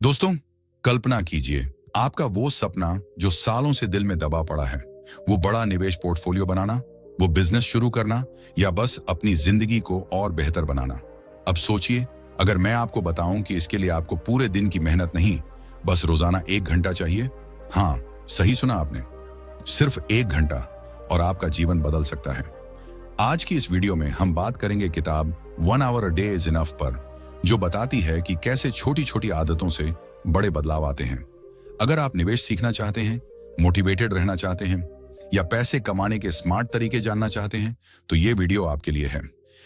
दोस्तों, कल्पना कीजिए आपका वो सपना जो सालों से दिल में दबा पड़ा है, वो बड़ा निवेश पोर्टफोलियो बनाना, वो बिजनेस शुरू करना या बस अपनी जिंदगी को और बेहतर बनाना। अब सोचिए, अगर मैं आपको बताऊं कि इसके लिए आपको पूरे दिन की मेहनत नहीं, बस रोजाना 1 घंटा चाहिए। हाँ, सही सुना आपने, सिर्फ 1 घंटा, और आपका जीवन बदल सकता है। आज की इस वीडियो में हम बात करेंगे किताब 1 Hour a Day is Enough पर, जो बताती है कि कैसे छोटी छोटी आदतों से बड़े बदलाव आते हैं। अगर आप निवेश सीखना चाहते हैं, मोटिवेटेड रहना चाहते हैं या पैसे कमाने के स्मार्ट तरीके जानना चाहते हैं, तो ये वीडियो आपके लिए है।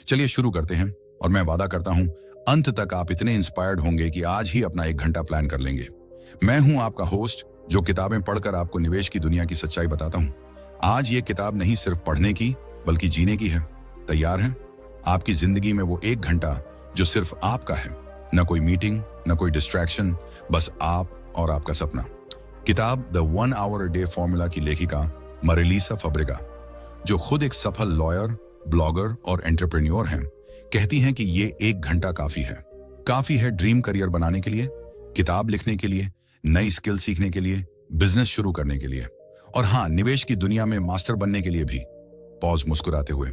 चलिए शुरू करते हैं, और मैं वादा करता हूं अंत तक आप इतने इंस्पायर्ड होंगे कि आज ही अपना 1 घंटा प्लान कर लेंगे। मैं हूं आपका होस्ट, जो किताबें पढ़कर आपको निवेश की दुनिया की सच्चाई बताता हूं। आज ये किताब नहीं सिर्फ पढ़ने की, बल्कि जीने की है। तैयार हैं? आपकी जिंदगी में वो 1 घंटा जो सिर्फ आपका है, न कोई मीटिंग, न कोई डिस्ट्रैक्शन, बस आप और आपका सपना। किताब the 1 Hour a Day formula की लेखिका मरिलिसा फब्रिगा, जो खुद एक सफल लॉयर, ब्लॉगर और एंटरप्रेन्योर हैं, कहती हैं कि ये 1 घंटा काफी है ड्रीम करियर बनाने के लिए, किताब लिखने के लिए, नई स्किल सीखने के लिए, बिजनेस शुरू करने के लिए, और हाँ, निवेश की दुनिया में मास्टर बनने के लिए भी। पॉज मुस्कुराते हुए,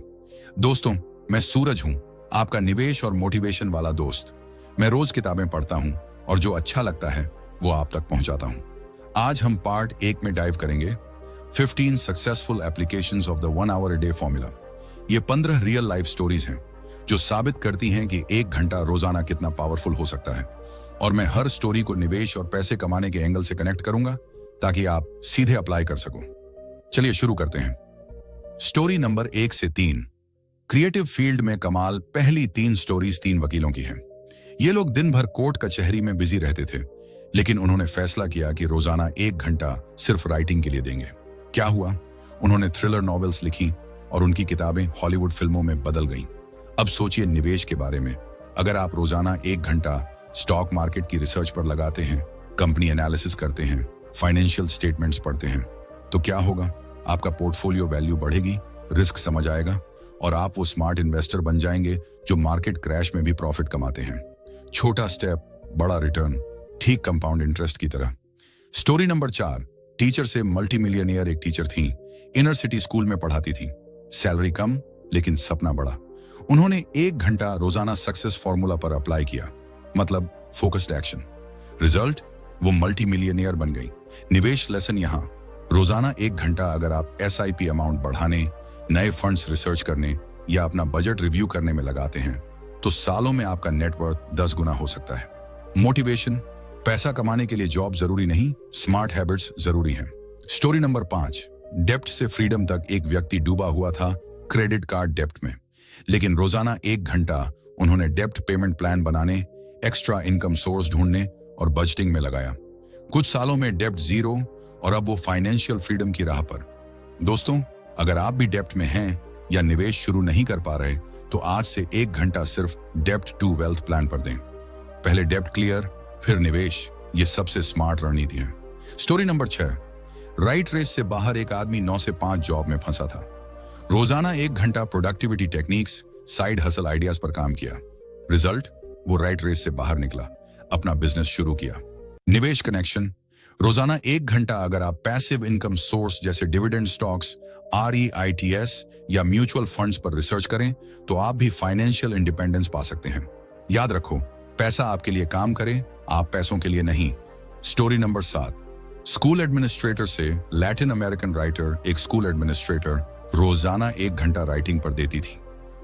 दोस्तों, मैं सूरज हूं, आपका निवेश और मोटिवेशन वाला दोस्त। मैं रोज किताबें पढ़ता हूं और जो अच्छा लगता है वो आप तक पहुंचाता हूं। आज हम पार्ट 1 में डाइव करेंगे 15 successful applications of the 1 Hour a Day formula. ये 15 रियल लाइफ स्टोरीज हैं जो साबित करती हैं कि 1 घंटा रोजाना कितना पावरफुल हो सकता है। और मैं हर स्टोरी को निवेश और पैसे कमाने के एंगल से कनेक्ट करूंगा, ताकि आप सीधे अप्लाई कर सको। चलिए शुरू करते हैं। स्टोरी नंबर 1 से 3। क्रिएटिव फील्ड में कमाल। पहली 3 स्टोरीज 3 वकीलों की हैं। ये लोग दिन भर कोर्ट कचहरी में बिजी रहते थे, लेकिन उन्होंने फैसला किया कि रोजाना 1 घंटा सिर्फ राइटिंग के लिए देंगे। क्या हुआ? उन्होंने थ्रिलर नॉवेल्स लिखी और उनकी किताबें हॉलीवुड फिल्मों में बदल गईं। अब सोचिए निवेश के बारे में। अगर आप रोजाना 1 घंटा स्टॉक मार्केट की रिसर्च पर लगाते हैं, कंपनी एनालिसिस करते हैं, फाइनेंशियल स्टेटमेंट्स पढ़ते हैं, तो क्या होगा? आपका पोर्टफोलियो वैल्यू बढ़ेगी, रिस्क समझ आएगा, और आप वो स्मार्ट इन्वेस्टर बन जाएंगे जो मार्केट क्रैश में भी प्रॉफिट कमाते हैं। छोटा स्टेप, बड़ा रिटर्न, ठीक कंपाउंड इंटरेस्ट की तरह। Story number 4। टीचर से मल्टी मिलियनियर। एक टीचर थी, इनर सिटी स्कूल में पढ़ाती थी, सैलरी कम लेकिन सपना बड़ा। उन्होंने 1 घंटा रोजाना सक्सेस फॉर्मूला पर अप्लाई किया, मतलब फोकस्ड एक्शन। रिजल्ट, वो मल्टी मिलियनियर बन गई। निवेश लेसन यहां, रोजाना 1 घंटा अगर आप SIP अमाउंट बढ़ाने, नए फंड्स रिसर्च करने या अपना बजट रिव्यू करने में लगाते हैं, तो सालों में आपका नेटवर्थ 10 गुना हो सकता है। मोटिवेशन, पैसा कमाने के लिए जॉब जरूरी नहीं, स्मार्ट हैबिट्स जरूरी हैं। Story number 5। डेप्ट से फ्रीडम तक। एक व्यक्ति डूबा हुआ था क्रेडिट कार्ड डेप्ट में, लेकिन रोजाना 1 घंटा उन्होंने डेप्ट पेमेंट प्लान बनाने, एक्स्ट्रा इनकम सोर्स ढूंढने और बजटिंग में लगाया। कुछ सालों में डेप्ट जीरो, और अब वो फाइनेंशियल फ्रीडम की राह पर। दोस्तों, अगर आप भी डेप्ट में हैं या निवेश शुरू नहीं कर पा रहे, तो आज से 1 घंटा सिर्फ डेप्ट टू वेल्थ प्लान पर दें। पहले डेप्ट क्लियर, फिर निवेश। ये सबसे स्मार्ट रणनीति है। Story number 6। राइट रेस से बाहर। एक आदमी 9 से 5 जॉब में फंसा था। रोजाना 1 घंटा productivity techniques, side hustle ideas पर काम किया। रिजल्ट, वो राइट रेस से बाहर निकला, अपना बिजनेस शुरू किया। निवेश कनेक्शन, रोजाना 1 घंटा अगर आप पैसिव इनकम सोर्स जैसे डिविडेंड स्टॉक्स, REITs या म्यूचुअल फंड्स पर रिसर्च करें, तो आप भी फाइनेंशियल इंडिपेंडेंस पा सकते हैं। याद रखो, पैसा आपके लिए काम करे, आप पैसों के लिए नहीं। Story number 7। स्कूल एडमिनिस्ट्रेटर से लैटिन अमेरिकन राइटर। एक स्कूल एडमिनिस्ट्रेटर रोजाना 1 घंटा राइटिंग पर देती थी।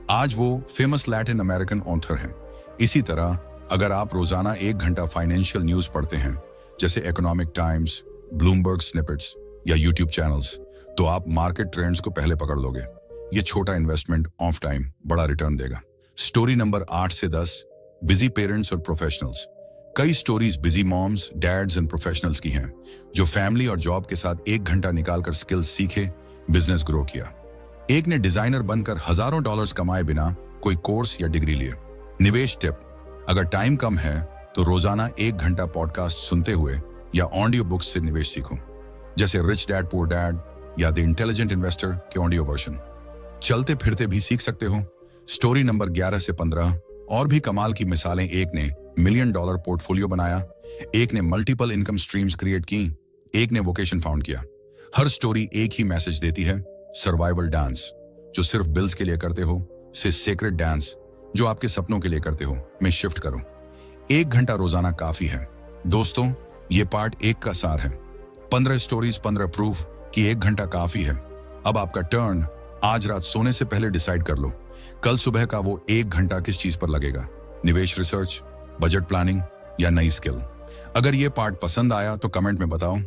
आज वो फेमस लैटिन अमेरिकन ऑथर हैं। इसी तरह अगर आप रोजाना 1 घंटा फाइनेंशियल न्यूज पढ़ते हैं, जैसे इकोनॉमिक टाइम्स, ब्लूमबर्ग स्निपेट्स या यूट्यूब चैनल्स, तो आप मार्केट ट्रेंड्स को पहले पकड़ लोगे। ये छोटा इन्वेस्टमेंट ऑफ टाइम बड़ा रिटर्न देगा। स्टोरी नंबर 8 से 10। बिजी पेरेंट्स और प्रोफेशनल्स। कई stories busy moms, dads and professionals की हैं, जो फैमिली और जॉब के साथ 1 घंटा निकालकर स्किल्स सीखे, बिजनेस ग्रो किया। एक ने डिजाइनर बनकर हजारों डॉलर्स कमाए बिना कोई कोर्स या डिग्री लिए। निवेश टिप, अगर टाइम कम है तो रोजाना 1 घंटा पॉडकास्ट सुनते हुए या ऑडियो बुक्स से निवेश सीखो, जैसे रिच डैड पुअर डैड या द इंटेलिजेंट इन्वेस्टर के ऑडियो वर्जन। चलते फिरते भी सीख सकते हो। स्टोरी नंबर 11 से 15। और भी कमाल की मिसालें। एक ने $1 मिलियन पोर्टफोलियो बनाया, एक ने मल्टीपल इनकम स्ट्रीम्स क्रिएट की, एक ने वोकेशन फाउंड किया। हर स्टोरी एक ही मैसेज देती है, सर्वाइवल डांस जो सिर्फ बिल्स के लिए करते हो से सेक्रेट डांस जो आपके सपनों के लिए करते हो में शिफ्ट करो। 1 घंटा रोजाना काफी है। दोस्तों, ये पार्ट 1 का सार है। 15 स्टोरीज, 15 प्रूफ कि 1 घंटा काफी है। अब आपका टर्न। आज रात सोने से पहले डिसाइड कर लो कल सुबह का वो 1 घंटा किस चीज पर लगेगा। निवेश रिसर्च, बजट प्लानिंग या नई स्किल। अगर ये पार्ट पसंद आया तो कमेंट में बताओ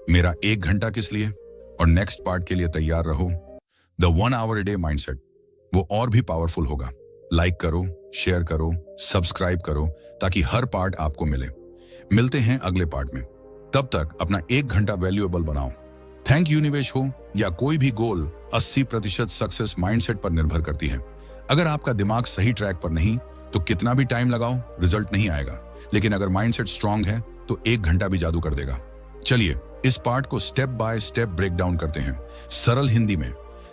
मेरा 1 घंटा किस लिए, और नेक्स्ट पार्ट के लिए तैयार रहो। The 1 hour a day mindset वो और भी पावरफुल होगा। लाइक करो, शेयर करो, सब्सक्राइब करो ताकि हर पार्ट आपको मिले। मिलते हैं अगले पार्ट में। तब तक अपना 1 घंटा वैल्यूएबल बनाओ। थैंक यू निवेश हो या कोई भी गोल 80% सक्सेस माइंडसेट पर निर्भर करती है। अगर आपका दिमाग सही ट्रैक पर नहीं तो कितना भी टाइम लगाओ रिजल्ट नहीं आएगा, लेकिन अगर माइंडसेट स्ट्रांग है तो 1 घंटा भी जादू कर देगा। चलिए इस पार्ट को step by step break down करते हैं सरल हिंदी में,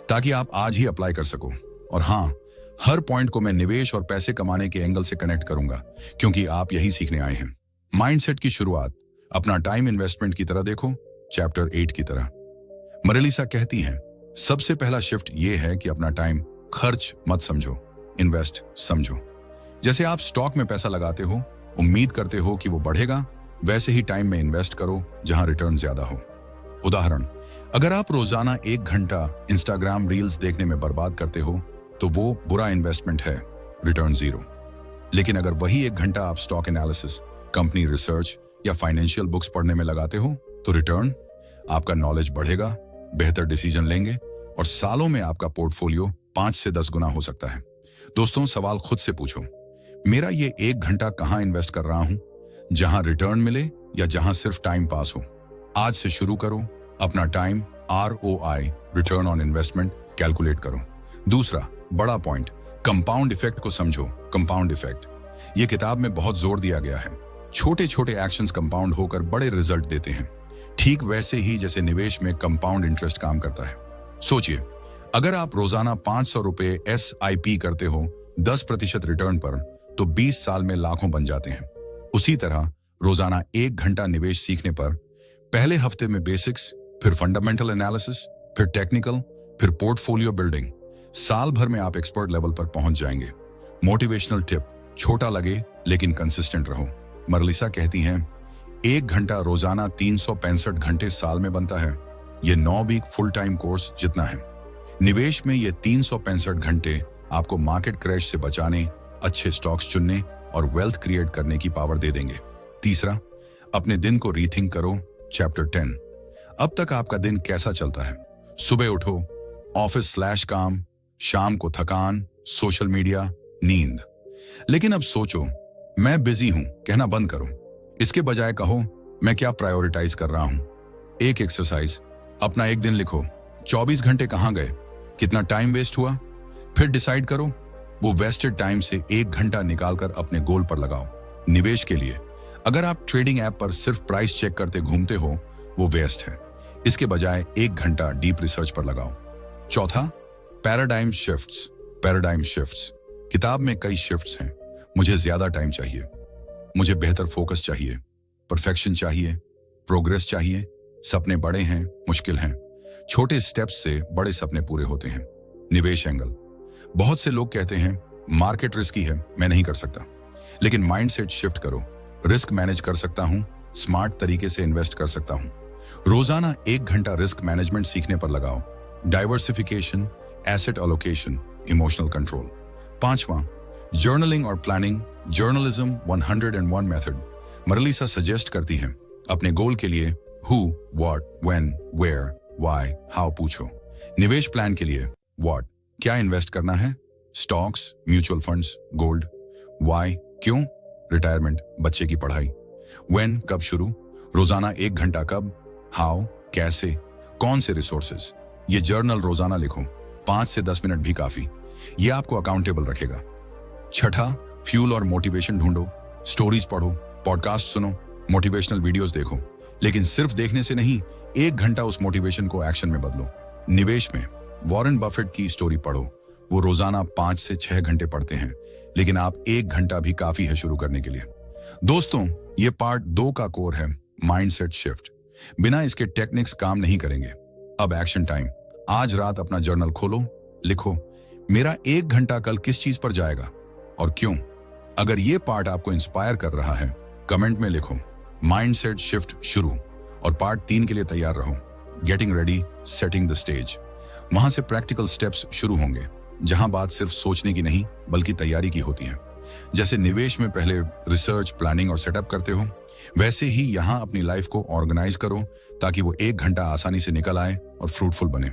ताकि आप आज ही अप्लाई कर सको। और हाँ, हर पॉइंट को मैं निवेश और पैसे कमाने के एंगल से कनेक्ट करूंगा, क्योंकि आप यही सीखने आए हैं। माइंडसेट की शुरुआत अपना टाइम इन्वेस्टमेंट की तरह देखो, चैप्टर 8 की तरह। मरेलिसा कहती हैं, सबसे पहला शिफ्ट ये है कि अपना टाइम खर्च मत समझो, इन्वेस्ट समझो। जैसे आप स्टॉक में पैसा लगाते हो, उम्मीद करते हो कि वो बढ़ेगा, वैसे ही टाइम में इन्वेस्ट करो जहां रिटर्न ज्यादा हो। उदाहरण, अगर आप रोजाना 1 घंटा इंस्टाग्राम रील्स देखने में बर्बाद करते हो तो वो बुरा इन्वेस्टमेंट है, रिटर्न 0। लेकिन अगर वही 1 घंटा आप स्टॉक एनालिसिस, कंपनी रिसर्च या फाइनेंशियल बुक्स पढ़ने में लगाते हो तो रिटर्न, आपका नॉलेज बढ़ेगा, बेहतर डिसीजन लेंगे और सालों में आपका पोर्टफोलियो 5 से 10 गुना हो सकता है। दोस्तों, सवाल खुद से पूछो, मेरा ये 1 घंटा कहां इन्वेस्ट कर रहा हूं, जहां रिटर्न मिले या जहां सिर्फ टाइम पास हो। आज से शुरू करो, अपना time ROI, return on investment, calculate करो। दूसरा बड़ा पॉइंट, कंपाउंड इफेक्ट को समझो। कंपाउंड इफेक्ट ये किताब में बहुत जोर दिया गया है। छोटे छोटे एक्शंस कंपाउंड होकर बड़े रिजल्ट देते हैं, ठीक वैसे ही जैसे निवेश में कंपाउंड इंटरेस्ट काम करता है। सोचिए, अगर आप रोजाना 500 रुपए SIP करते हो 10% रिटर्न पर, तो 20 साल में लाखों बन जाते हैं। उसी तरह रोजाना 1 घंटा निवेश सीखने पर, पहले हफ्ते में बेसिक्स, फिर फंडामेंटल एनालिसिस, फिर टेक्निकल, फिर पोर्टफोलियो बिल्डिंग, साल भर में आप एक्सपर्ट लेवल पर पहुंच जाएंगे। मोटिवेशनल टिप, छोटा लगे लेकिन कंसिस्टेंट रहो। मरलिसा कहती हैं, 1 घंटा रोजाना 365 घंटे साल में बनता है। ये 9 वीक फुल टाइम कोर्स जितना है। निवेश में ये 365 घंटे आपको मार्केट क्रैश से बचाने, अच्छे स्टॉक्स चुनने और वेल्थ क्रिएट करने की पावर दे देंगे। तीसरा, अपने दिन को रीथिंक करो, चैप्टर 10। अब तक आपका दिन कैसा चलता है? सुबह उठो, ऑफिस / काम, शाम को थकान, सोशल मीडिया, नींद। लेकिन अब सोचो, मैं बिजी हूं कहना बंद करो। इसके बजाय कहो, मैं क्या प्रायोरिटाइज कर रहा हूं। एक एक्सरसाइज, अपना एक दिन लिखो, 24 घंटे कहां गए, कितना टाइम वेस्ट हुआ। फिर डिसाइड करो, वो वेस्टेड टाइम से 1 घंटा निकालकर अपने गोल पर लगाओ। निवेश के लिए, अगर आप ट्रेडिंग ऐप पर सिर्फ प्राइस चेक करते घूमते हो, वो वेस्ट है। इसके बजाय 1 घंटा डीप रिसर्च पर लगाओ। चौथा, पैराडाइम शिफ्ट्स। पैराडाइम शिफ्ट्स किताब में कई शिफ्ट्स हैं। मुझे ज्यादा टाइम चाहिए, मुझे बेहतर फोकस चाहिए, परफेक्शन चाहिए, प्रोग्रेस चाहिए, सपने बड़े हैं, मुश्किल हैं। छोटे स्टेप्स से बड़े सपने पूरे होते हैं। निवेश एंगल, बहुत से लोग कहते हैं मार्केट रिस्की है, मैं नहीं कर सकता। लेकिन माइंडसेट शिफ्ट करो, रिस्क मैनेज कर सकता हूं, स्मार्ट तरीके से इन्वेस्ट कर सकता हूं। रोजाना 1 घंटा रिस्क मैनेजमेंट सीखने पर लगाओ। Diversification, asset allocation, emotional control. पांचवा, जर्नलिंग और planning, journalism 101 method. Marelisa suggest करती हैं, अपने गोल के लिए who, what, when, where, why, how पूछो। निवेश प्लान के लिए व्हाट, क्या इन्वेस्ट करना है, stocks, mutual funds, gold. Why, क्यों, रिटायरमेंट, बच्चे की पढ़ाई। व्हेन, कब शुरू, रोजाना 1 घंटा कब। हाउ, कैसे, कौन से रिसोर्सेज। ये जर्नल रोजाना लिखो, 5 से 10 मिनट भी काफी। ये आपको अकाउंटेबल रखेगा। छठा, फ्यूल और मोटिवेशन ढूंढो, स्टोरीज पढ़ो, पॉडकास्ट सुनो, मोटिवेशनल वीडियोस देखो। लेकिन सिर्फ देखने से नहीं, 1 घंटा उस मोटिवेशन को एक्शन में बदलो। निवेश में वॉरेन बफेट की स्टोरी पढ़ो। वो रोजाना 5 से 6 घंटे पढ़ते हैं, लेकिन आप 1 घंटा भी काफी है शुरू करने के लिए। दोस्तों, ये पार्ट 2 का कोर है, माइंडसेट शिफ्ट। बिना इसके टेक्निक्स काम नहीं करेंगे। अब एक्शन टाइम। आज रात अपना जर्नल खोलो, लिखो मेरा 1 घंटा कल किस चीज पर जाएगा और क्यों। अगर ये पार्ट आपको इंस्पायर कर रहा है, कमेंट में लिखो माइंडसेट शिफ्ट शुरू, और पार्ट 3 के लिए तैयार रहो, getting ready, setting the stage. वहां से प्रैक्टिकल स्टेप्स शुरू होंगे, जहां बात सिर्फ सोचने की नहीं बल्कि तैयारी की होती है। जैसे निवेश में पहले रिसर्च, प्लानिंग और सेटअप करते हो, वैसे ही यहां अपनी लाइफ को ऑर्गेनाइज करो ताकि वो 1 घंटा आसानी से निकल आए और फ्रूटफुल बने।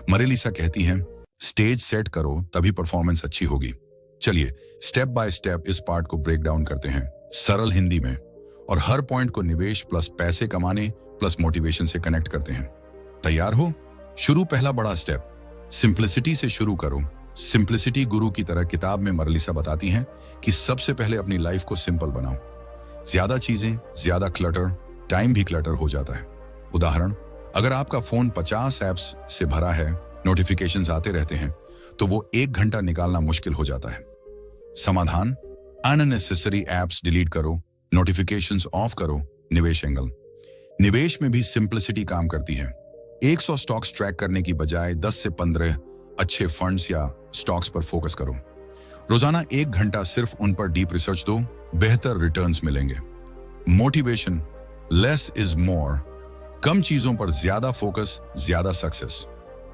मरेलिसा कहती हैं, स्टेज सेट करो तभी परफॉर्मेंस अच्छी होगी। चलिए स्टेप बाय स्टेप इस पार्ट को ब्रेक डाउन करते हैं सरल हिंदी में, और हर पॉइंट को निवेश प्लस पैसे कमाने प्लस मोटिवेशन से कनेक्ट करते हैं। तैयार हो? शुरू। पहला बड़ा स्टेप, सिंप्लिसिटी से शुरू करो। सिंप्लिसिटी गुरु की तरह किताब में मरलिसा बताती हैं कि सबसे पहले अपनी लाइफ को सिंपल बनाओ। ज्यादा चीजें, ज्यादा क्लटर, टाइम भी क्लटर हो जाता है। उदाहरण, अगर आपका फोन 50 ऐप्स से भरा है, नोटिफिकेशंस आते रहते हैं, तो वो 1 घंटा निकालना मुश्किल हो जाता है। समाधान, अननेसेसरी ऐप्स डिलीट करो, नोटिफिकेशंस ऑफ करो। निवेश एंगल। निवेश में भी सिंप्लिसिटी काम करती है। 100 स्टॉक्स ट्रैक करने की बजाय 10 से 15 अच्छे फंड्स या स्टॉक्स पर फोकस करो। रोजाना 1 घंटा सिर्फ उन पर डीप रिसर्च दो, बेहतर रिटर्न्स मिलेंगे। Motivation, less is more. कम चीजों पर ज्यादा फोकस, ज्यादा सक्सेस।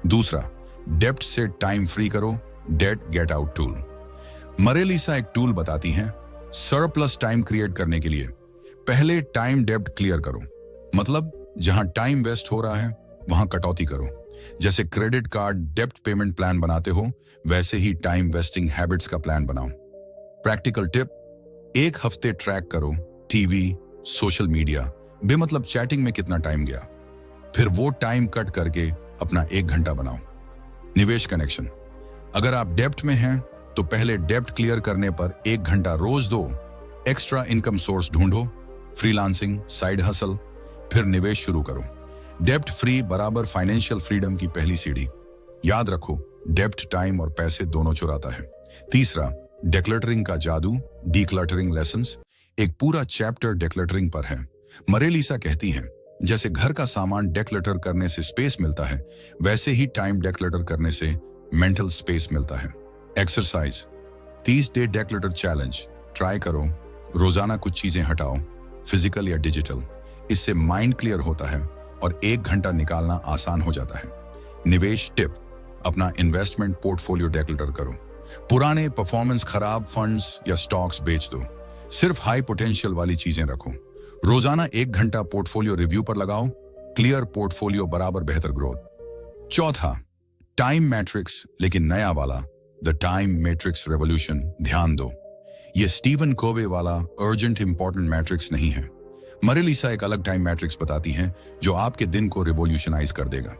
दूसरा, डेब्ट से टाइम फ्री करो, debt get out tool. Marelisa एक टूल बताती हैं सरप्लस टाइम क्रिएट करने के लिए। पहले टाइम डेब्ट क्लियर करो, मतलब जहां टाइम वेस्ट हो रहा है वहां कटौती करो। जैसे क्रेडिट कार्ड डेब्ट पेमेंट प्लान बनाते हो, वैसे ही टाइम वेस्टिंग हैबिट्स का प्लान बनाओ। प्रैक्टिकल टिप, 1 हफ्ते ट्रैक करो टीवी, सोशल मीडिया, बेमतलब चैटिंग में कितना टाइम गया, फिर वो टाइम कट करके अपना 1 घंटा बनाओ। निवेश कनेक्शन, अगर आप डेब्ट में हैं तो पहले डेब्ट क्लियर करने पर 1 घंटा रोज दो। एक्स्ट्रा इनकम सोर्स ढूंढो, फ्रीलांसिंग, साइड हसल, फिर निवेश शुरू करो। डेब्ट फ्री बराबर फाइनेंशियल फ्रीडम की पहली सीढ़ी। याद रखो, डेब्ट टाइम और पैसे दोनों चुराता है। तीसरा, डेक्लटरिंग का जादू, डीक्लटरिंग लेसन्स। एक पूरा चैप्टर डेक्लटरिंग पर है। मरेलिसा कहती हैं, जैसे घर का सामान डेक्लटर करने से स्पेस मिलता है, वैसे ही टाइम डेक्लटर करने से मेंटल स्पेस मिलता है। एक्सरसाइज, 30 डे डेक्लटर चैलेंज ट्राई करो। रोजाना कुछ चीजें हटाओ, फिजिकल या डिजिटल। इससे माइंड क्लियर होता है और 1 घंटा निकालना आसान हो जाता है। निवेश टिप, अपना इन्वेस्टमेंट पोर्टफोलियो डेक्लटर करो। पुराने परफॉर्मेंस खराब फंड्स या स्टॉक्स बेच दो, सिर्फ हाई पोटेंशियल वाली चीजें रखो। रोजाना 1 घंटा पोर्टफोलियो रिव्यू पर लगाओ, क्लियर पोर्टफोलियो बराबर बेहतर ग्रोथ। चौथा, टाइम मैट्रिक्स, लेकिन नया वाला, द टाइम मैट्रिक्स रेवोल्यूशन। ध्यान दो, ये स्टीवन कोवे वाला अर्जेंट इंपॉर्टेंट मैट्रिक्स नहीं है। मरेलिसा एक अलग टाइम मैट्रिक्स बताती हैं जो आपके दिन को रिवोल्यूशनाइज कर देगा।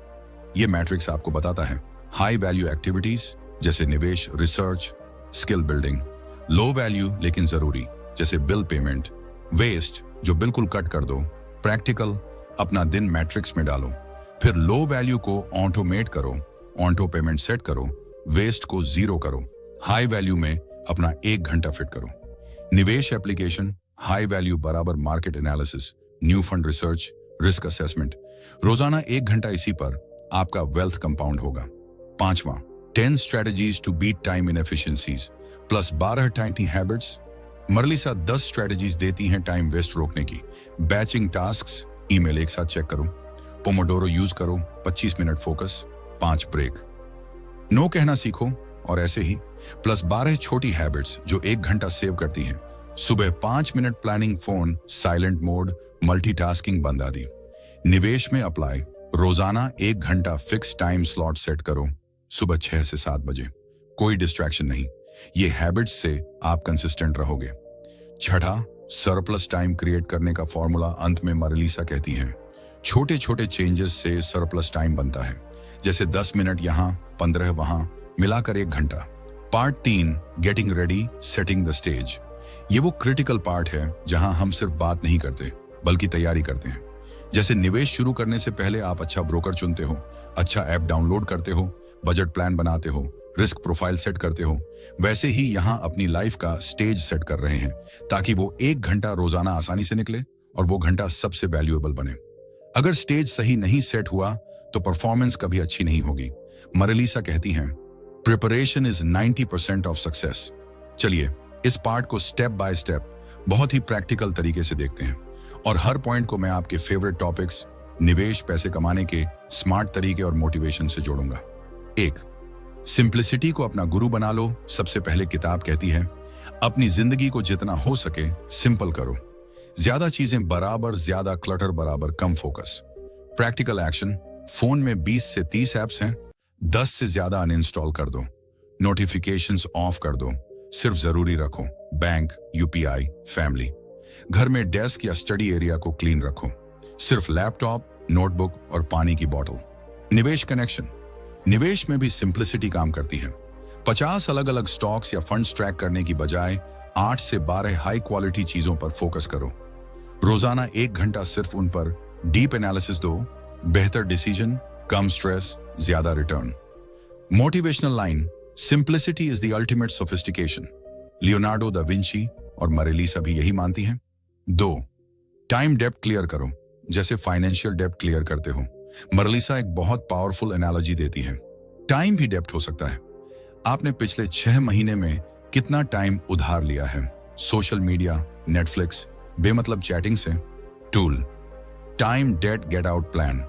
ये मैट्रिक्स आपको बताता है हाई वैल्यू एक्टिविटीज जैसे निवेश, research, skill building. Low value लेकिन जरूरी जैसे बिल पेमेंट, वेस्ट जो बिल्कुल कट कर दो। प्रैक्टिकल, अपना दिन मैट्रिक्स में डालो, फिर लो वैल्यू को ऑटोमेट करो, ऑटो पेमेंट सेट करो, वेस्ट को 0 करो, हाई वैल्यू में अपना 1 घंटा फिट करो। निवेश एप्लीकेशन, हाई वैल्यू बराबर market analysis, new fund research, risk assessment. रोजाना 1 घंटा इसी पर आपका वेल्थ कंपाउंड होगा। पांचवा, 10 strategies to beat time inefficiencies plus 12 tiny habits. Marelisa 10 strategies देती हैं टाइम वेस्ट रोकने की। बैचिंग टास्क्स, ईमेल एक साथ चेक करो, पोमोडोरो यूज करो, 25 मिनट फोकस, 5 ब्रेक, नो कहना सीखो, और ऐसे ही प्लस 12 छोटी हैबिट्स जो 1 घंटा सेव करती हैं। सुबह 5 minute planning, phone silent mode, multitasking बंद आदि। निवेश में अप्लाई, रोजाना 1 घंटा फिक्स टाइम स्लॉट सेट करो, सुबह 6 से 7 बजे, कोई डिस्ट्रैक्शन नहीं। ये हैबिट्स से आप कंसिस्टेंट रहोगे। छठा, सरप्लस टाइम क्रिएट करने का फॉर्मूला अंत में मरलिसा कहती हैं, छोटे छोटे चेंजेस से सरप्लस टाइम बनता है, जैसे 10 मिनट यहाँ, 15 वहां, मिलाकर 1 घंटा। Part 3, getting ready, setting the stage. ये वो क्रिटिकल पार्ट है जहां हम सिर्फ बात नहीं करते बल्कि तैयारी करते हैं। जैसे निवेश शुरू करने से पहले आप अच्छा ब्रोकर चुनते हो, अच्छा ऐप डाउनलोड करते हो, बजट प्लान बनाते हो, रिस्क प्रोफाइल सेट करते हो, वैसे ही यहां अपनी लाइफ का स्टेज सेट कर रहे हैं ताकि वो 1 घंटा रोजाना आसानी से निकले और वो घंटा सबसे वैल्यूएबल बने। अगर स्टेज सही नहीं सेट हुआ तो परफॉर्मेंस कभी अच्छी नहीं होगी। मरेलिसा कहती हैं, प्रिपरेशन इज 90% ऑफ सक्सेस। चलिए इस पार्ट को स्टेप बाय स्टेप बहुत ही प्रैक्टिकल तरीके से देखते हैं और हर पॉइंट को मैं आपके फेवरेट टॉपिक्स, निवेश, पैसे कमाने के स्मार्ट तरीके और मोटिवेशन से जोड़ूंगा। 1, सिंप्लिसिटी को अपना गुरु बना लो। सबसे पहले किताब कहती है, अपनी जिंदगी को जितना हो सके सिंपल करो। ज्यादा चीजें बराबर ज्यादा क्लटर बराबर कम फोकस। प्रैक्टिकल एक्शन, फोन में 20 से 30 ऐप्स हैं, 10 से ज्यादा अनइंस्टॉल कर दो। नोटिफिकेशंस ऑफ कर दो, सिर्फ जरूरी रखो। Bank, UPI, family. घर में डेस्क या स्टडी एरिया को क्लीन रखो, सिर्फ लैपटॉप, नोटबुक और पानी की बोतल। निवेश कनेक्शन, निवेश में भी सिंप्लिसिटी काम करती है। 50 अलग अलग स्टॉक्स या फंड्स ट्रैक करने की बजाय 8 से 12 हाई क्वालिटी चीजों पर फोकस करो। रोजाना 1 घंटा सिर्फ उन पर डीप एनालिसिस दो। बेहतर डिसीजन, कम स्ट्रेस, ज्यादा return. Motivational line, simplicity is the ultimate sophistication. Leonardo da Vinci और मरेलिसा भी यही मानती हैं। 2, टाइम डेप्ट क्लियर करो, जैसे फाइनेंशियल डेप्ट क्लियर करते हो। मरेलिसा एक बहुत पावरफुल एनालॉजी देती है। टाइम भी डेप्ट हो सकता है। आपने पिछले 6 महीने में कितना टाइम उधार लिया है? सोशल मीडिया, नेटफ्लिक्स, बेमतलब चैटिंग से। Tool, time debt get out plan.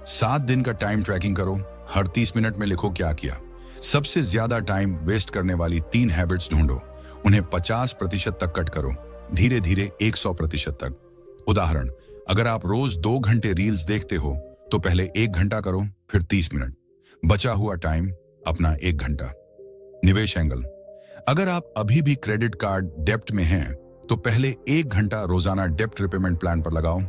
7 दिन का टाइम ट्रैकिंग करो, हर 30 मिनट में लिखो क्या किया। सबसे ज्यादा टाइम वेस्ट करने वाली 3 हैबिट्स ढूंढो, उन्हें 50% तक कट करो, धीरे धीरे 100% तक। उदाहरण, अगर आप रोज 2 घंटे रील्स देखते हो तो पहले 1 घंटा करो, फिर 30 मिनट। बचा हुआ टाइम अपना 1 घंटा। निवेश एंगल, अगर आप अभी भी क्रेडिट कार्ड डेप्ट में हैं तो पहले 1 घंटा रोजाना डेप्ट रिपेमेंट प्लान पर लगाओ।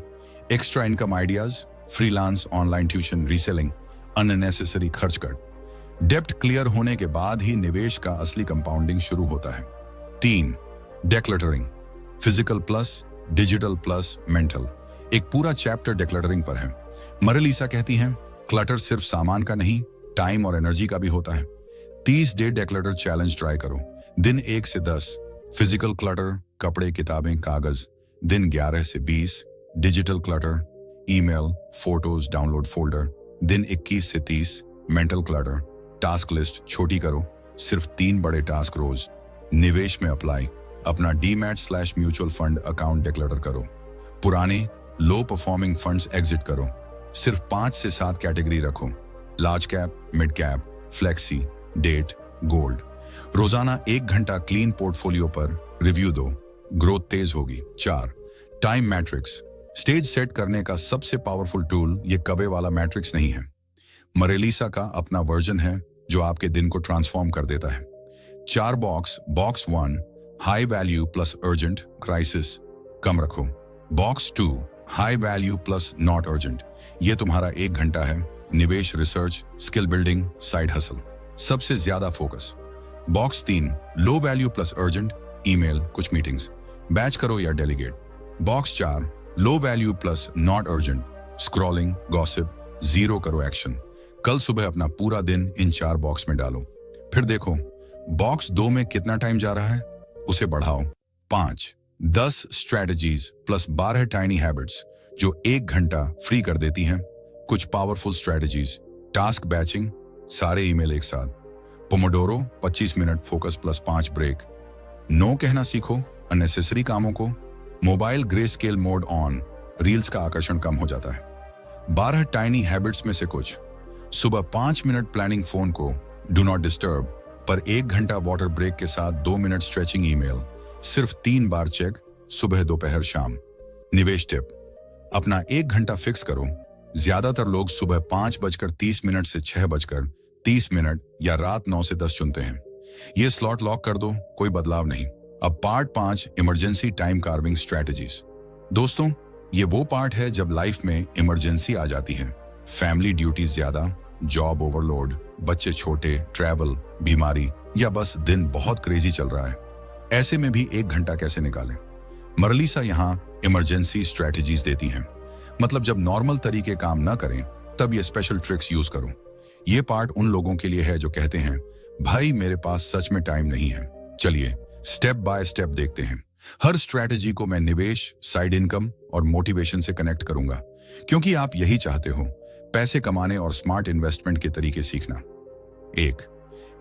Extra income ideas, freelance, online tuition, reselling, unnecessary खर्च कट। डेप्ट क्लियर होने के बाद ही निवेश का असली कंपाउंडिंग शुरू होता है। 3, decluttering, physical plus digital plus mental. एक पूरा चैप्टर डेक्लटरिंग पर है। मरेलिसा कहती हैं, क्लटर सिर्फ सामान का नहीं, टाइम और एनर्जी का भी होता है। 30 डे डेक्लटर चैलेंज ट्राई करो। दिन 1 से 10 फिजिकल क्लटर, कपड़े, किताबें, कागज। दिन 11 से 20 digital clutter, email, photos, download folder. दिन 21 से 30 मेंटल क्लटर, टास्क लिस्ट छोटी करो, सिर्फ 3 बड़े टास्क रोज। निवेश में अप्लाई, अपना डीमैट/म्यूचुअल फंड अकाउंट डेक्लटर करो। पुराने लो परफॉर्मिंग फंड्स एग्जिट करो, सिर्फ 5 से 7 कैटेगरी रखो। Large cap, mid cap, flexi, debt, gold. रोजाना 1 घंटा क्लीन पोर्टफोलियो पर रिव्यू दो, ग्रोथ तेज होगी। 4, टाइम मैट्रिक्स, स्टेज सेट करने का सबसे पावरफुल टूल ये कवे वाला मैट्रिक्स नहीं है। मरेलिसा का अपना वर्जन है जो आपके दिन को ट्रांसफॉर्म कर देता है। 4 box. Box 1, high value plus urgent, crisis, कम रखो। Box 2, high value plus not urgent, ये तुम्हारा 1 घंटा है। निवेश, research, skill building, side hustle, सबसे ज्यादा focus. Box 3, low value plus urgent, email, कुछ मीटिंग्स, बैच करो या delegate. Box 4, low value plus not urgent, scrolling, gossip, zero करो एक्शन। कल सुबह अपना पूरा दिन इन 4 बॉक्स में डालो, फिर देखो बॉक्स 2 में कितना टाइम जा रहा है, उसे बढ़ाओ। 5, 10 स्ट्रैटेजीज प्लस 12 टाइनी हैबिट्स जो 1 घंटा फ्री कर देती हैं। कुछ पावरफुल स्ट्रैटेजीज, टास्क बैचिंग, सारे ईमेल एक साथ। Pomodoro, 25 minute focus plus 5 break. No कहना सीखो अननेसेसरी कामों को। Mobile greyscale mode on, reels का आकर्षण कम हो जाता है। 12 टाइनी हैबिट्स में से कुछ, सुबह 5 मिनट प्लानिंग फोन को डू नॉट डिस्टर्ब पर 1 घंटा वाटर ब्रेक के साथ 2 मिनट स्ट्रेचिंग ईमेल, सिर्फ 3 बार चेक, सुबह, दोपहर, शाम। निवेश टिप, अपना 1 घंटा फिक्स करो। ज्यादातर लोग सुबह 5:30 से 6:30 या रात 9 से 10 चुनते हैं। ये स्लॉट लॉक कर दो, कोई बदलाव नहीं। अब part 5, emergency time carving strategies. दोस्तों, ये वो पार्ट है जब लाइफ में इमरजेंसी आ जाती है। फैमिली ड्यूटीज ज्यादा, जॉब ओवरलोड, बच्चे छोटे, ट्रैवल, बीमारी, या बस दिन बहुत क्रेजी चल रहा है। ऐसे में भी 1 घंटा कैसे निकालें? मरेलिसा यहाँ इमरजेंसी स्ट्रैटेजीज देती हैं। मतलब जब नॉर्मल तरीके काम ना करें तब ये स्पेशल ट्रिक्स यूज करो। ये पार्ट उन लोगों के लिए है जो कहते हैं भाई मेरे पास सच में टाइम नहीं है। चलिए स्टेप बाय स्टेप देखते हैं। हर स्ट्रैटेजी को मैं निवेश, साइड इनकम और मोटिवेशन से कनेक्ट करूंगा, क्योंकि आप यही चाहते हो, पैसे कमाने और स्मार्ट इन्वेस्टमेंट के तरीके सीखना। एक,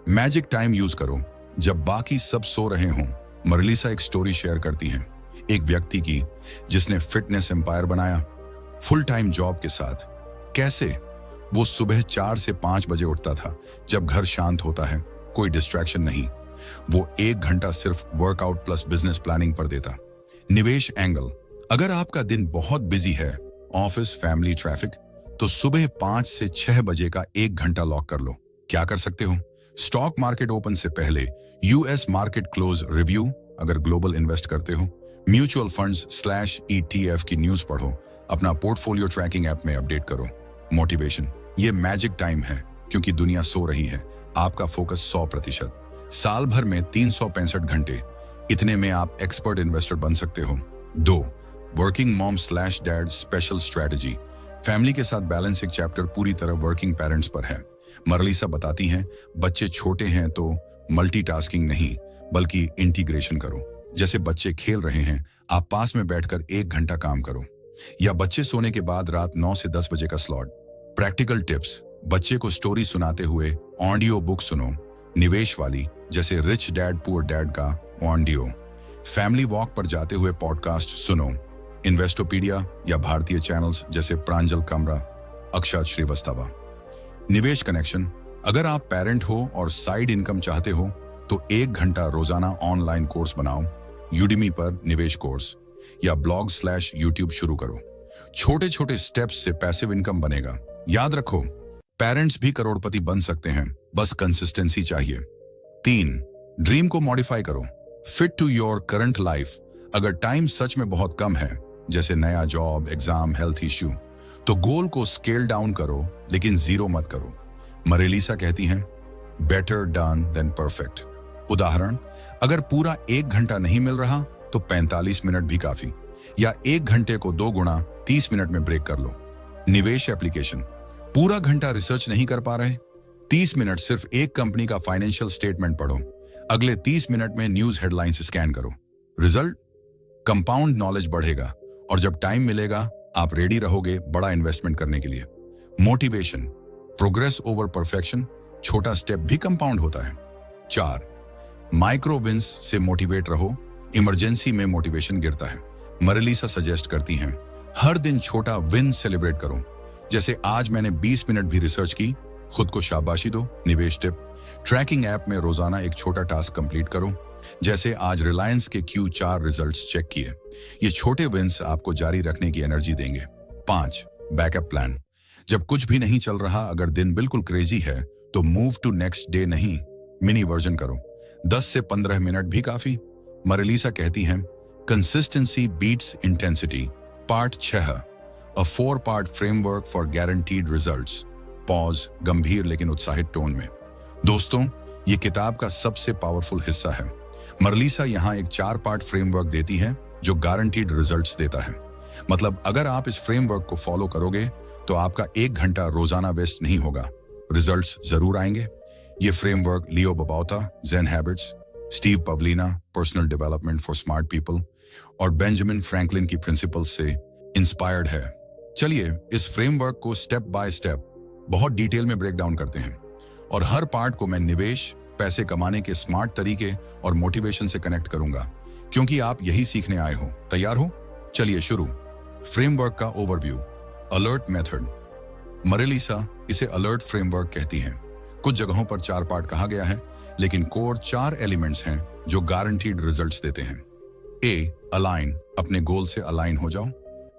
मैजिक टाइम यूज करो। जब बाकी सब सो रहे हों, मरलीसा एक स्टोरी शेयर करती हैं, एक व्यक्ति की जिसने फिटनेस एम्पायर बनाया फुल टाइम जॉब के साथ। कैसे? वो सुबह 4 से 5 बजे उठता था, जब घर शांत होता है, कोई डिस्ट्रैक्शन नहीं। वो 1 घंटा सिर्फ वर्कआउट प्लस बिजनेस प्लानिंग पर देता। निवेश एंगल, अगर आपका दिन बहुत बिजी है, ऑफिस, फैमिली, ट्रैफिक, तो सुबह 5 से 6 बजे का 1 घंटा लॉक कर लो। क्या कर सकते हो? स्टॉक मार्केट ओपन से पहले यूएस मार्केट क्लोज रिव्यू, अगर ग्लोबल इन्वेस्ट करते हो, म्यूचुअल फंड्स/ETF की न्यूज पढ़ो, अपना पोर्टफोलियो ट्रैकिंग ऐप में अपडेट करो। मोटिवेशन, ये मैजिक टाइम है, क्योंकि दुनिया सो रही है, आपका फोकस 100%। साल भर में 365 घंटे, इतने में आप एक्सपर्ट इन्वेस्टर बन सकते हो। 2, वर्किंग मॉम/डैड स्पेशल स्ट्रैटेजी। फैमिली के साथ बैलेंस एक चैप्टर पूरी तरह वर्किंग पेरेंट्स पर है। मरलीसा बताती हैं, बच्चे छोटे हैं तो मल्टीटास्किंग नहीं, बल्कि इंटीग्रेशन करो। जैसे बच्चे खेल रहे हैं, आप पास में बैठकर 1 घंटा काम करो, या बच्चे सोने के बाद रात 9 से 10 बजे का स्लॉट। प्रैक्टिकल टिप्स, बच्चे को स्टोरी सुनाते हुए ऑडियो बुक सुनो, निवेश वाली, जैसे रिच डैड पुअर डैड का ऑडियो। फैमिली वॉक पर जाते हुए पॉडकास्ट सुनो, इन्वेस्टोपीडिया या भारतीय चैनल्स जैसे प्रांजल कमरा, अक्षत श्रीवास्तव। निवेश कनेक्शन, अगर आप पेरेंट हो और साइड इनकम चाहते हो, तो 1 घंटा रोजाना ऑनलाइन कोर्स बनाओ, यूडेमी पर निवेश कोर्स, या blog/YouTube शुरू करो। छोटे छोटे स्टेप्स से पैसिव इनकम बनेगा। याद रखो, पेरेंट्स भी करोड़पति बन सकते हैं, बस कंसिस्टेंसी चाहिए। 3, ड्रीम को मॉडिफाई करो, fit to your current life. अगर टाइम सच में बहुत कम है, जैसे नया जॉब, एग्जाम, हेल्थ इश्यू, तो गोल को स्केल डाउन करो, लेकिन जीरो मत करो। मरलीसा कहती हैं, बेटर डन देन परफेक्ट। उदाहरण, अगर पूरा 1 घंटा नहीं मिल रहा, तो 45 मिनट भी काफी, या 1 घंटे को 2 गुना 30 मिनट में ब्रेक कर लो। निवेश एप्लीकेशन, पूरा घंटा रिसर्च नहीं कर पा रहे, 30 मिनट सिर्फ एक कंपनी का फाइनेंशियल स्टेटमेंट पढ़ो, अगले 30 मिनट में न्यूज हेडलाइंस स्कैन करो। रिजल्ट, कंपाउंड नॉलेज बढ़ेगा, और जब टाइम मिलेगा, आप रेडी रहोगे बड़ा इन्वेस्टमेंट करने के लिए। मोटिवेशन, प्रोग्रेस ओवर परफेक्शन, छोटा स्टेप भी कंपाउंड होता है। 4, माइक्रो विंस से मोटिवेट रहो, इमरजेंसी में मोटिवेशन गिरता है। मरलीसा सजेस्ट करती हैं, हर दिन छोटा विन सेलिब्रेट करो, जैसे आज मैंने 20 मिनट भी रिसर्च की, खुद को शाबाशी दो। निवेश टिप, ट्रैकिंग ऐप में रोजाना एक छोटा टास्क कंप्लीट करो, जैसे आज रिलायंस के Q4 रिजल्ट्स चेक किए। ये छोटे विंस आपको जारी रखने की एनर्जी देंगे। 5, बैकअप प्लान, जब कुछ भी नहीं चल रहा, अगर दिन बिल्कुल क्रेजी है, तो मूव टू नेक्स्ट डे नहीं, मिनी वर्जन करो, 10 से 15 मिनट भी काफी। मरलीसा कहती हैं, consistency beats intensity. Part 6, a 4-part framework for guaranteed results. Pause, गंभीर लेकिन उत्साहित टोन में। दोस्तों, ये किताब का सबसे पावरफुल हिस्सा है। मरलीसा यहाँ एक 4-part फ्रेमवर्क देती है, जो गारंटीड रिजल्ट्स देता है। मतलब अगर आप इस फ्रेमवर्क को फॉलो करोगे, तो आपका 1 घंटा रोजाना वेस्ट नहीं होगा, रिजल्ट्स जरूर आएंगे। ये framework Leo Babauta, Zen habits, Steve Pavlina, personal development for smart people, और बेंजामिन फ्रैंकलिन की प्रिंसिपल्स से इंस्पायर्ड है। चलिए इस फ्रेमवर्क को स्टेप बाय स्टेप बहुत डिटेल में ब्रेक डाउन करते हैं, और हर पार्ट को मैं निवेश, पैसे कमाने के स्मार्ट तरीके और मोटिवेशन से कनेक्ट करूंगा, क्योंकि आप यही सीखने आए हो। तैयार हो? चलिए शुरू। फ्रेमवर्क का ओवरव्यू। अलर्ट मेथड, मरलीसा इसे अलर्ट फ्रेमवर्क कहती हैं। कुछ जगहों पर 4 पार्ट कहा गया है, लेकिन कोर 4 एलिमेंट्स हैं जो गारंटीड रिजल्ट्स देते हैं। ए, अलाइन, अपने गोल से अलाइन हो जाओ।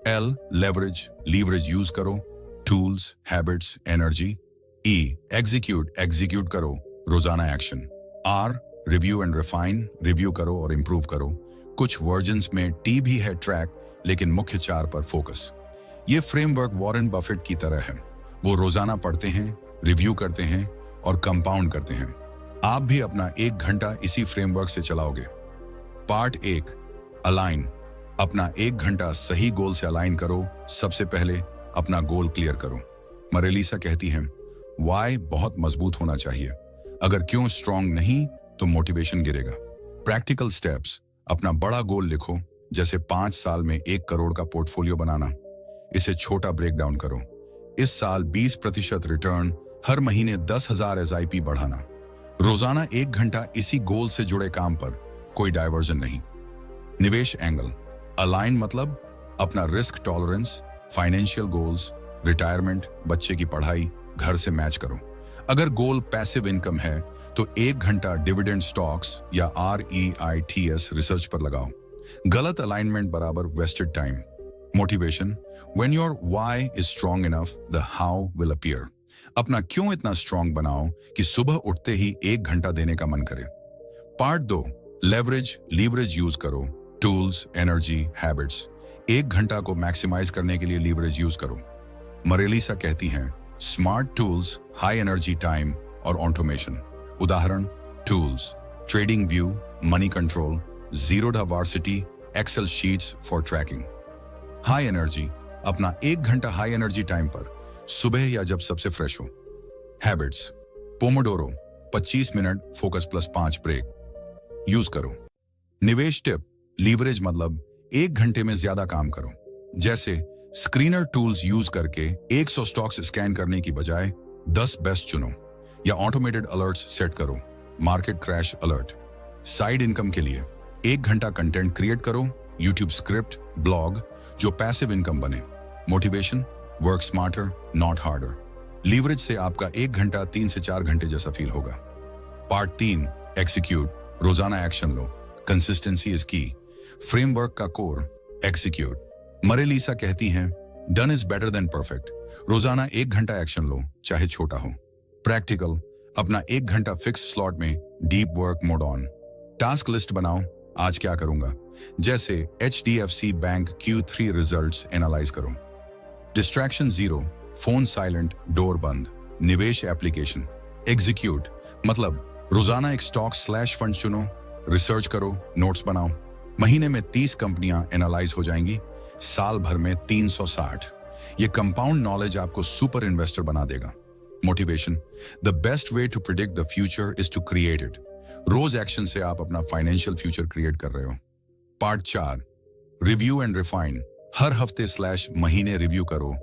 एल, लेवरेज, लीवरेज यूज करो, tools, habits, energy. E, execute, execute करो, रोजाना action. R, review and refine, review करो और इंप्रूव करो। कुछ वर्जन्स में टी भी है, ट्रैक, लेकिन मुख्य 4 पर फोकस। ये फ्रेमवर्क वॉरेन बफेट की तरह है, वो रोजाना पढ़ते हैं, रिव्यू करते हैं और कंपाउंड करते हैं। आप भी अपना 1 घंटा इसी फ्रेमवर्क से चलाओगे। पार्ट 1, अलाइन, अपना 1 घंटा सही गोल से अलाइन करो। सबसे पहले अपना गोल क्लियर करो। मरलीसा कहती हैं, वाई बहुत मजबूत होना चाहिए। अगर क्यों स्ट्रांग नहीं तो मोटिवेशन गिरेगा। प्रैक्टिकल स्टेप्स, अपना बड़ा गोल लिखो, जैसे 5 साल में 1 करोड़ का पोर्टफोलियो बनाना। इसे छोटा ब्रेक डाउन करो। इस साल 20% रिटर्न, हर महीने 10,000 SIP बढ़ाना। रोजाना 1 घंटा इसी गोल से जुड़े काम पर, कोई डायवर्जन नहीं। निवेश एंगल अलाइन, मतलब अपना risk tolerance, financial goals, retirement, बच्चे की पढ़ाई, घर से मैच करो। अगर गोल पैसिव इनकम है तो 1 घंटा डिविडेंड स्टॉक्स या REITs रिसर्च पर लगाओ। गलत अलाइनमेंट बराबर wasted time. Motivation, when your why is strong enough the how will appear. अपना क्यों इतना स्ट्रांग बनाओ कि सुबह उठते ही 1 घंटा देने का मन करे। पार्ट 2, लीवरेज यूज करो। Tools, energy, habits. 1 घंटा को मैक्सिमाइज करने के लिए लीवरेज यूज करो। मरेलिसा कहती हैं, smart tools, high energy time और ऑटोमेशन। उदाहरण, tools, TradingView, Moneycontrol, Zerodha Varsity, Excel sheets for tracking. High energy, अपना 1 घंटा हाई एनर्जी टाइम पर, सुबह या जब सबसे फ्रेश हो। Habits, pomodoro, 25 minute focus plus 5 break use करो। निवेश टिप, लीवरेज मतलब 1 घंटे में ज्यादा काम करो। जैसे स्क्रीनर टूल्स यूज करके 100 स्टॉक्स स्कैन करने की बजाय 10 बेस्ट चुनो, या ऑटोमेटेड अलर्ट्स सेट करो। Market crash alert. Side income के लिए 1 घंटा कंटेंट क्रिएट करो, यूट्यूब स्क्रिप्ट, ब्लॉग, जो पैसिव इनकम बने। Motivation, work smarter not harder. Leverage से आपका 1 घंटा 3 से 4 घंटे जैसा फील होगा। पार्ट 3, एग्जीक्यूट, रोजाना एक्शन लो। कंसिस्टेंसी इज की। फ्रेमवर्क का कोर, एग्जीक्यूट। मरेलिसा कहती हैं, done is better than perfect. रोजाना 1 घंटा एक्शन लो, चाहे छोटा हो। प्रैक्टिकल, अपना 1 घंटा फिक्स स्लॉट में deep work mode on. Task list बनाओ, आज क्या करूंगा, जैसे HDFC bank Q3 results analyse करो। Distraction zero, phone silent, door बंद। निवेश एप्लीकेशन, एग्जीक्यूट मतलब रोजाना एक स्टॉक/फंड चुनो, रिसर्च करो, नोट्स बनाओ। महीने में 30 कंपनियां एनालाइज हो जाएंगी, साल भर में 360। ये कंपाउंड नॉलेज आपको सुपर इन्वेस्टर बना देगा। Motivation, the best way to predict the future is to create it. रोज एक्शन से आप अपना फाइनेंशियल फ्यूचर क्रिएट कर रहे हो। पार्ट 4, रिव्यू एंड रिफाइन, हर हफ्ते/महीने रिव्यू करो।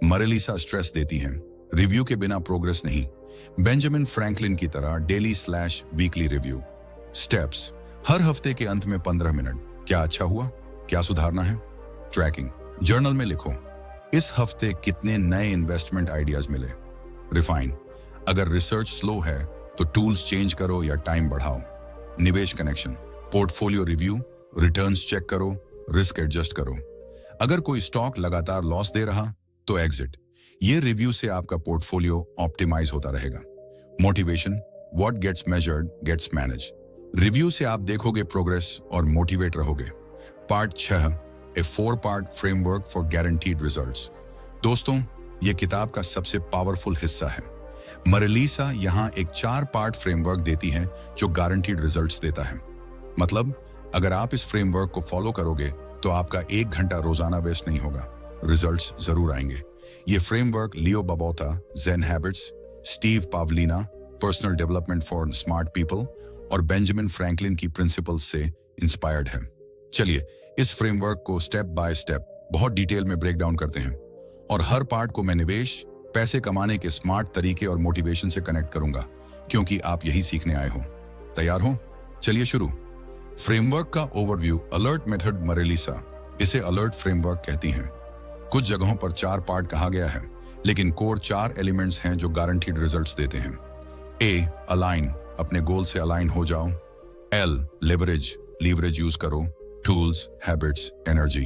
मरेलिसा स्ट्रेस देती हैं, रिव्यू के बिना प्रोग्रेस नहीं। बेंजामिन फ्रैंकलिन की तरह डेली/वीकली रिव्यू। स्टेप्स, हर हफ्ते के अंत में 15 मिनट, क्या अच्छा हुआ, क्या सुधारना है। ट्रैकिंग, जर्नल में लिखो, इस हफ्ते कितने नए इन्वेस्टमेंट आइडियाज मिले। रिफाइन, अगर रिसर्च स्लो है तो टूल्स चेंज करो या टाइम बढ़ाओ। निवेश connection, portfolio review, returns check करो, रिस्क एडजस्ट करो। अगर कोई स्टॉक लगातार लॉस दे रहा तो एग्जिट। ये रिव्यू से आपका पोर्टफोलियो ऑप्टिमाइज होता रहेगा। Motivation, what gets measured gets manage. Review से आप देखोगे प्रोग्रेस और मोटिवेट रहोगे। Part 6, a 4-part framework for guaranteed results. दोस्तों, ये किताब का सबसे पावरफुल हिस्सा है। मरेलिसा यहाँ एक 4-part फ्रेमवर्क देती है जो गारंटीड रिजल्ट्स देता है। मतलब अगर आप इस फ्रेमवर्क को फॉलो करोगे तो आपका 1 घंटा रोजाना वेस्ट नहीं होगा, रिजल्ट्स जरूर आएंगे। ये framework Leo Babauta, Zen habits, Steve Pavlina, personal development for smart people और बेंजामिन फ्रैंकलिन की प्रिंसिपल्स से इंस्पायर्ड है। चलिए इस फ्रेमवर्क को स्टेप बाय स्टेप बहुत डिटेल में ब्रेक डाउन करते हैं, और हर पार्ट को मैं निवेश, पैसे कमाने के स्मार्ट तरीके और मोटिवेशन से कनेक्ट करूंगा, क्योंकि आप यही सीखने आए हो। तैयार हो? चलिए शुरू। फ्रेमवर्क का ओवरव्यू, अलर्ट मेथड। मरेलिसा इसे अलर्ट फ्रेमवर्क कहती हैं। कुछ जगहों पर 4 पार्ट कहा गया है, लेकिन कोर 4 एलिमेंट्स हैं जो गारंटीड रिजल्ट्स देते हैं। ए, अलाइन, अपने गोल से अलाइन हो जाओ। एल, लीवरेज यूज करो। Tools, habits, energy.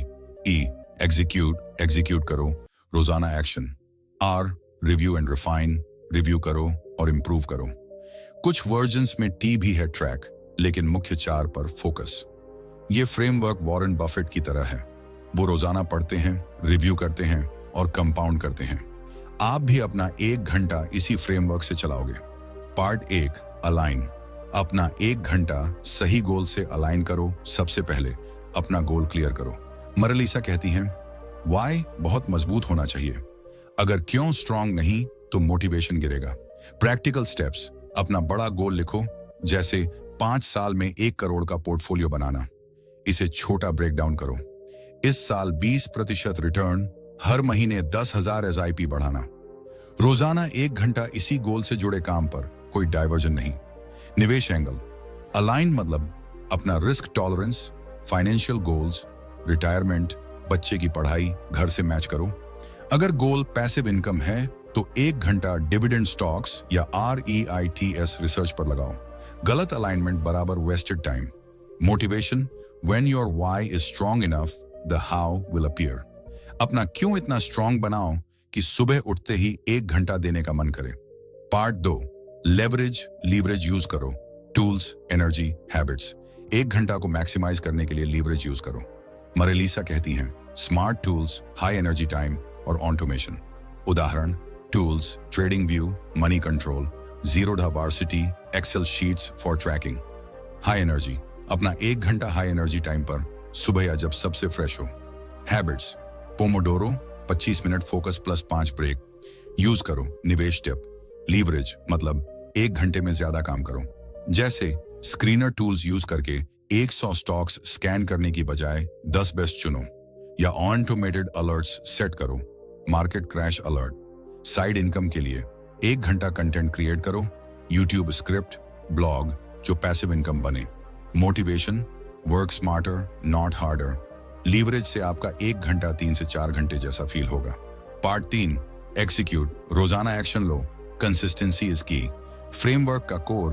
E, execute करो, रोजाना action. R, review and refine, review करो और इंप्रूव करो। कुछ वर्जन्स में टी भी है, ट्रैक, लेकिन मुख्य 4 पर फोकस। ये फ्रेमवर्क वॉरेन बफेट की तरह है। वो रोजाना पढ़ते हैं, रिव्यू करते हैं और कंपाउंड करते हैं। आप भी अपना 1 घंटा इसी फ्रेमवर्क से चलाओगे। पार्ट 1, अलाइन, अपना 1 घंटा सही गोल से अलाइन करो। सबसे पहले अपना गोल क्लियर करो। मरेलिसा कहती हैं, वाई बहुत मजबूत होना चाहिए। अगर क्यों स्ट्रांग नहीं तो मोटिवेशन गिरेगा। प्रैक्टिकल स्टेप्स, अपना बड़ा गोल लिखो, जैसे 5 साल में 1 करोड़ का पोर्टफोलियो बनाना। इसे छोटा ब्रेक डाउन करो। इस साल 20% रिटर्न, हर महीने 10,000 SIP बढ़ाना। रोजाना 1 घंटा इसी गोल से जुड़े काम पर, कोई डाइवर्जन नहीं। निवेश एंगल अलाइन, मतलब अपना risk tolerance, financial goals, retirement, बच्चे की पढ़ाई, घर से मैच करो। अगर गोल पैसिव इनकम है तो 1 घंटा डिविडेंड स्टॉक्स या REITs रिसर्च पर लगाओ। गलत अलाइनमेंट बराबर wasted time. Motivation when your why is strong enough, the how will appear. अपना क्यों इतना स्ट्रांग बनाओ कि सुबह उठते ही 1 घंटा देने का मन करे। पार्ट 2, लीवरेज यूज करो। Tools, energy, habits. 1 घंटा को मैक्सिमाइज करने के लिए लीवरेज यूज करो। मरेलिसा कहती हैं, smart tools, high energy time और ऑटोमेशन। उदाहरण, tools, TradingView, Moneycontrol, Zerodha Varsity, Excel sheets for tracking. High energy, अपना 1 घंटा हाई एनर्जी टाइम पर, सुबह या जब सबसे फ्रेश हो। Habits, pomodoro, 25 minute focus plus 5 break use करो। निवेश टिप, लीवरेज मतलब 1 घंटे में ज्यादा काम करो। जैसे स्क्रीनर टूल्स यूज करके 100 स्टॉक्स स्कैन करने की बजाय 10 बेस्ट चुनो, या ऑटोमेटेड अलर्ट्स सेट करो। Market crash alert. Side income के लिए 1 घंटा कंटेंट क्रिएट करो, यूट्यूब स्क्रिप्ट, ब्लॉग, जो पैसिव इनकम बने। Motivation, work smarter not harder. Leverage से आपका 1 घंटा 3 से 4 घंटे जैसा फील होगा। पार्ट 3, एग्जीक्यूट, रोजाना एक्शन लो। कंसिस्टेंसी इज की। फ्रेमवर्क का कोर